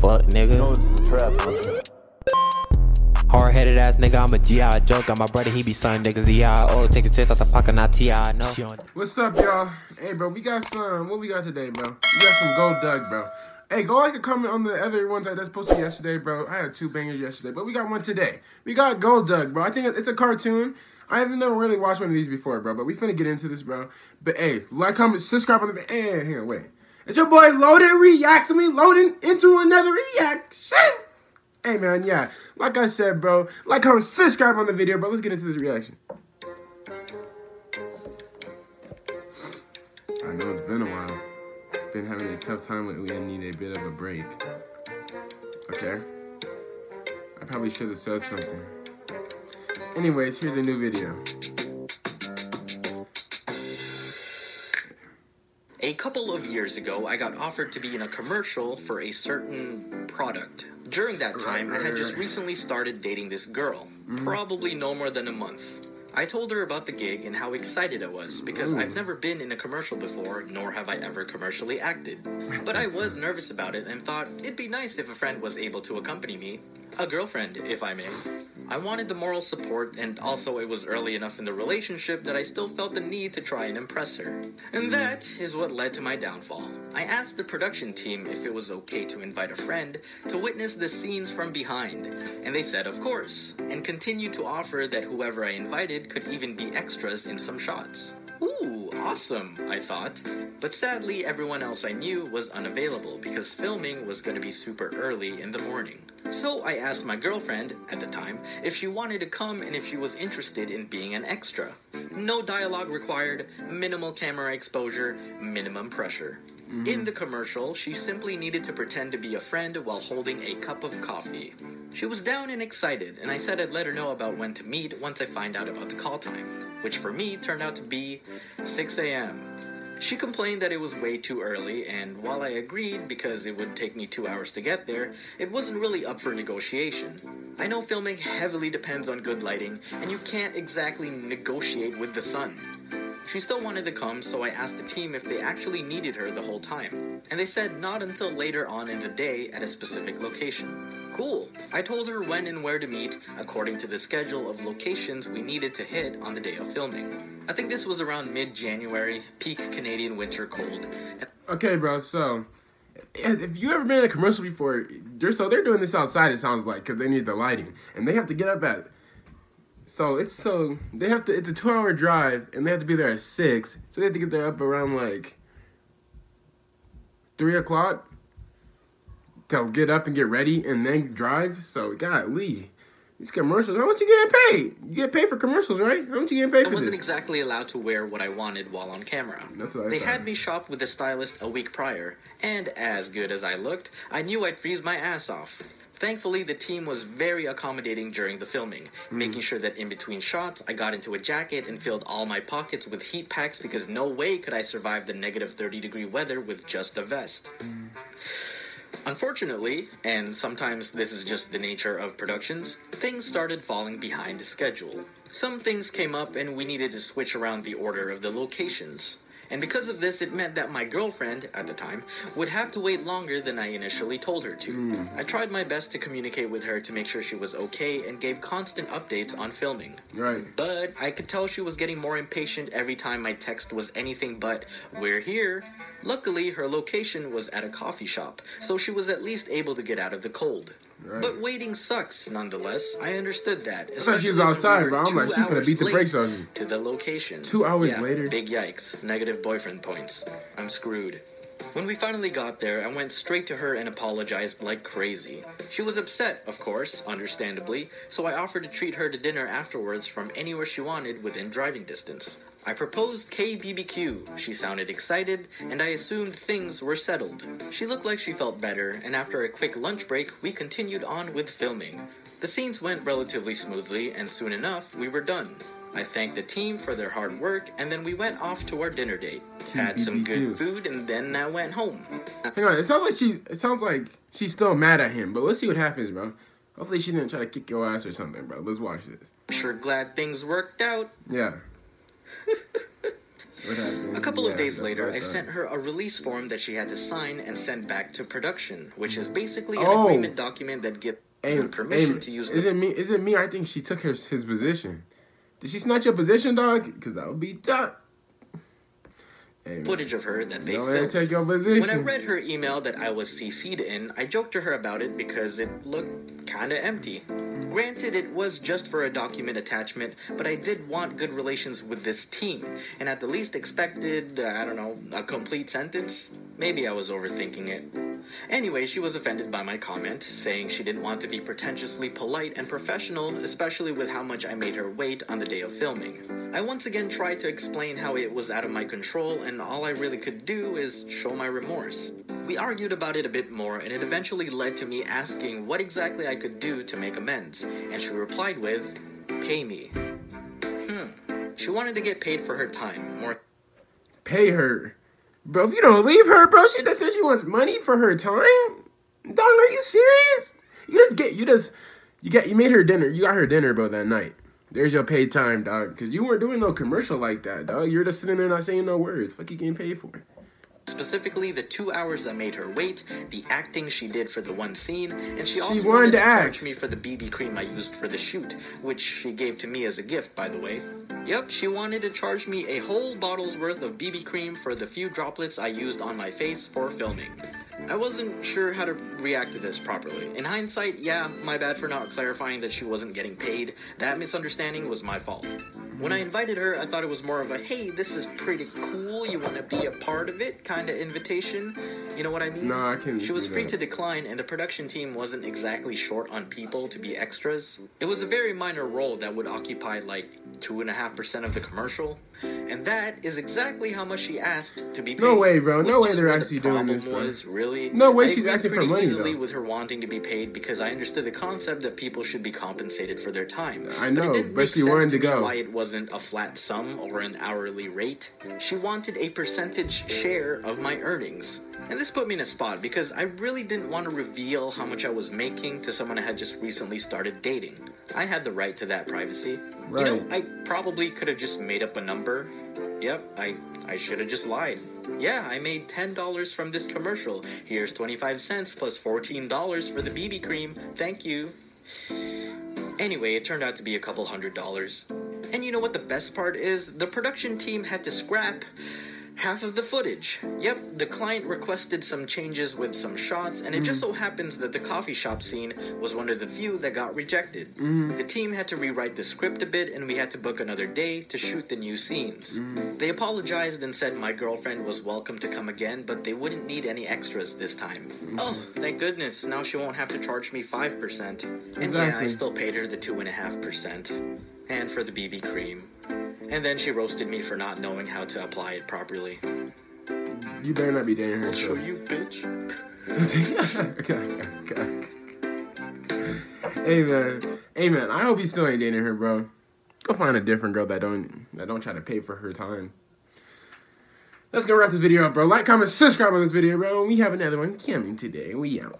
Fuck, nigga. No, it's the trap. Hard-headed ass nigga, I'm a G.I. Joe. Got my brother, he be son niggas D.I.O. Take a chance out the pocket, not T.I. No. What's up, y'all? Hey, bro, we got some. What we got today, bro? We got some Gold Doug, bro. Hey, go like a comment on the other ones I just posted yesterday, bro. I had 2 bangers yesterday, but we got one today. We got Gold Doug, bro. I think it's a cartoon. I haven't never really watched one of these before, bro, but we finna get into this, bro. But hey, like, comment, subscribe on the video. Hey, hang on, wait. It's your boy Loaded Reacts, and we loading into another reaction. Hey, man, yeah. Like I said, bro, like, comment, subscribe on the video, bro. Let's get into this reaction. I know it's been a while. Been having a tough time lately and need a bit of a break. Okay. I probably should have said something. Anyways, here's a new video. A couple of years ago, I got offered to be in a commercial for a certain product. During that time, I had just recently started dating this girl, probably no more than a month. I told her about the gig and how excited I was, because I've never been in a commercial before, nor have I ever commercially acted. But I was nervous about it and thought it'd be nice if a friend was able to accompany me. A girlfriend, if I may. I wanted the moral support, and also it was early enough in the relationship that I still felt the need to try and impress her. And that is what led to my downfall. I asked the production team if it was okay to invite a friend to witness the scenes from behind, and they said of course, and continued to offer that whoever I invited could even be extras in some shots. Ooh, awesome, I thought. But sadly, everyone else I knew was unavailable because filming was going to be super early in the morning. So I asked my girlfriend, at the time, if she wanted to come and if she was interested in being an extra. No dialogue required, minimal camera exposure, minimum pressure. In the commercial, she simply needed to pretend to be a friend while holding a cup of coffee. She was down and excited, and I said I'd let her know about when to meet once I find out about the call time, which for me turned out to be 6 a.m. She complained that it was way too early, and while I agreed because it would take me 2 hours to get there, it wasn't really up for negotiation. I know filming heavily depends on good lighting, and you can't exactly negotiate with the sun. She still wanted to come, so I asked the team if they actually needed her the whole time. And they said not until later on in the day at a specific location. Cool. I told her when and where to meet, according to the schedule of locations we needed to hit on the day of filming. I think this was around mid-January, peak Canadian winter cold. Okay, bro, so if you ever been in a commercial before, they're doing this outside, it sounds like, because they need the lighting. And they have to get up at... it's a 2-hour drive, and they have to be there at 6. So they have to get there up around, like, 3 o'clock to get up and get ready and then drive. So, golly, these commercials, how much you getting paid? You get paid for commercials, right? How much you getting paid for this? I wasn't exactly allowed to wear what I wanted while on camera. That's what I They thought. had me shop with a stylist a week prior, and as good as I looked, I knew I'd freeze my ass off. Thankfully, the team was very accommodating during the filming, making sure that in between shots, I got into a jacket and filled all my pockets with heat packs because no way could I survive the negative 30-degree weather with just a vest. Unfortunately, and sometimes this is just the nature of productions, things started falling behind schedule. Some things came up and we needed to switch around the order of the locations. And because of this, it meant that my girlfriend, at the time, would have to wait longer than I initially told her to. I tried my best to communicate with her to make sure she was okay and gave constant updates on filming. Right. But I could tell she was getting more impatient every time my text was anything but, "We're here." Luckily, her location was at a coffee shop, so she was at least able to get out of the cold. Right. But waiting sucks, nonetheless. I understood that. I thought she was outside, bro. I'm like, she finna beat the brakes on you. To the location. 2 hours later? Big yikes. Negative boyfriend points. I'm screwed. When we finally got there, I went straight to her and apologized like crazy. She was upset, of course, understandably, so I offered to treat her to dinner afterwards from anywhere she wanted within driving distance. I proposed KBBQ. She sounded excited, and I assumed things were settled. She looked like she felt better, and after a quick lunch break, we continued on with filming. The scenes went relatively smoothly, and soon enough, we were done. I thanked the team for their hard work, and then we went off to our dinner date. Had some good food, and then I went home. Hang on, it sounds like she's still mad at him, but let's see what happens, bro. Hopefully she didn't try to kick your ass or something, bro. Let's watch this. Sure glad things worked out. Yeah. What happened? A couple of days that's later, what I thought. sent her a release form that she had to sign and send back to production, which is basically an Oh. agreement document that gives them permission to use Is it me? Is it me? I think she took his position. Did she snatch your position, dog? Because that would be tough. Hey, footage of her that they don't let her filmed. take your position. When I read her email that I was CC'd in, I joked to her about it because it looked kinda empty. Granted, it was just for a document attachment, but I did want good relations with this team, and at the least expected, I don't know, a complete sentence? Maybe I was overthinking it. Anyway, she was offended by my comment, saying she didn't want to be pretentiously polite and professional, especially with how much I made her wait on the day of filming. I once again tried to explain how it was out of my control, and all I really could do is show my remorse. We argued about it a bit more, and it eventually led to me asking what exactly I could do to make amends, and she replied with, "Pay me." She wanted to get paid for her time, more Pay her. Bro, if you don't leave her, bro, she just said she wants money for her time? Dog, are you serious? You made her dinner. You got her dinner, bro, that night. There's your paid time, dog. Because you weren't doing no commercial like that, dog. You're just sitting there not saying no words. What you getting paid for? specifically the 2 hours that made her wait, the acting she did for the one scene, and she also wanted wanted to to act. charge me for the BB cream I used for the shoot, which she gave to me as a gift, by the way. Yep, she wanted to charge me a whole bottle's worth of BB cream for the few droplets I used on my face for filming. I wasn't sure how to react to this properly. In hindsight, yeah, my bad for not clarifying that she wasn't getting paid. That misunderstanding was my fault. When I invited her, I thought it was more of a, hey, this is pretty cool, you want to be a part of it kind of invitation. You know what I mean? No, I can She was see free that. to decline, and the production team wasn't exactly short on people to be extras. It was a very minor role that would occupy like 2.5% of the commercial, and that is exactly how much she asked to be paid. No way, bro. No which way is they're where the actually doing this, problem bro. was, really. No way I she's agreed asking for pretty money, easily though. with her wanting to be paid because I understood the concept that people should be compensated for their time. I But know, it didn't but make she sense wanted to me go. why it wasn't a flat sum or an hourly rate. She wanted a percentage share of my earnings. And this put me in a spot because I really didn't want to reveal how much I was making to someone I had just recently started dating. I had the right to that privacy. Right. You know, I probably could have just made up a number. Yep, I should have just lied. Yeah, I made $10 from this commercial. Here's 25 cents plus $14 for the BB cream. Thank you. Anyway, it turned out to be a couple $100. And you know what the best part is? The production team had to scrap half of the footage. Yep, the client requested some changes with some shots, and it just so happens that the coffee shop scene was one of the few that got rejected. The team had to rewrite the script a bit, and we had to book another day to shoot the new scenes. They apologized and said my girlfriend was welcome to come again, but they wouldn't need any extras this time. Oh, thank goodness, now she won't have to charge me 5%. And yeah, I Exactly. still paid her the 2.5%. And for the BB cream. And then she roasted me for not knowing how to apply it properly. You better not be dating her. I'll show so. you, bitch. Hey man, I hope you still ain't dating her, bro. Go find a different girl that don't try to pay for her time. Let's go wrap this video up, bro. Like, comment, subscribe on this video, bro. We have another one coming today. We out.